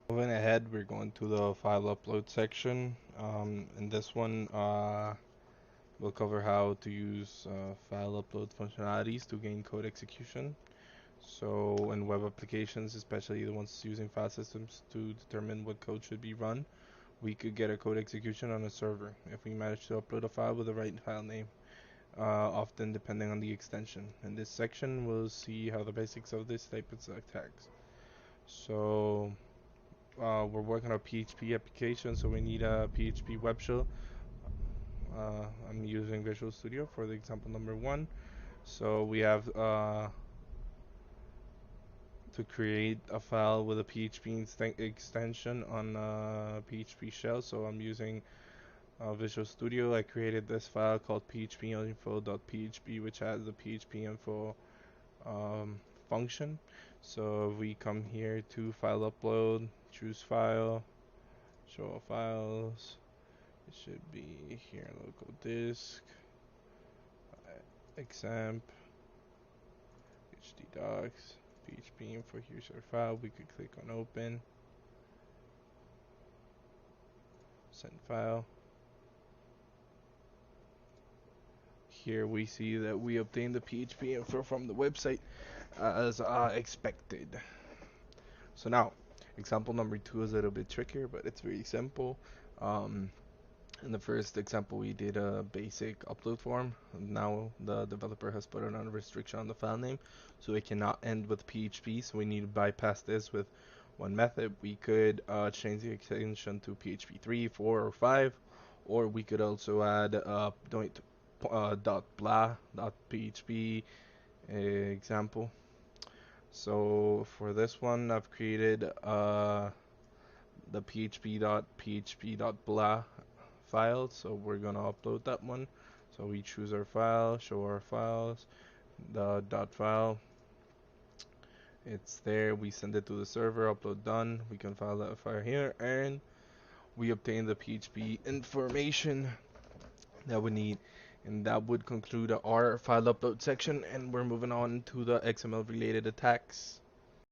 Moving ahead, we're going to the file upload section. In this one, we'll cover how to use file upload functionalities to gain code execution. So in web applications, especially the ones using file systems to determine what code should be run, we could get a code execution on a server if we manage to upload a file with the right file name, often depending on the extension. In this section, we'll see how the basics of this type of attacks. So we're working on a PHP application, so we need a PHP web shell. I'm using Visual Studio for the example number one. So we have to create a file with a PHP extension on a PHP shell. So I'm using Visual Studio. I created this file called phpinfo.php, which has the PHP info function. So we come here to file upload, choose file, show all files. It should be here, local disk, examp, HD docs, PHP info. Here's our file. We could click on open, send file. Here we see that we obtained the PHP info from the website as expected. So now, example number two is a little bit trickier, but it's very simple. Um, In the first example, we did a basic upload form. Now the developer has put on a restriction on the file name, so it cannot end with PHP. So we need to bypass this with one method. We could change the extension to PHP 3, 4, or 5, or we could also add dot blah dot PHP example. So for this one, I've created the php.blah file, so we're gonna upload that one. So we choose our file, show our files, the dot file, it's there, we send it to the server, upload done, we can file that file here, and we obtain the PHP information that we need. And that would conclude our file upload section, and we're moving on to the XML related attacks.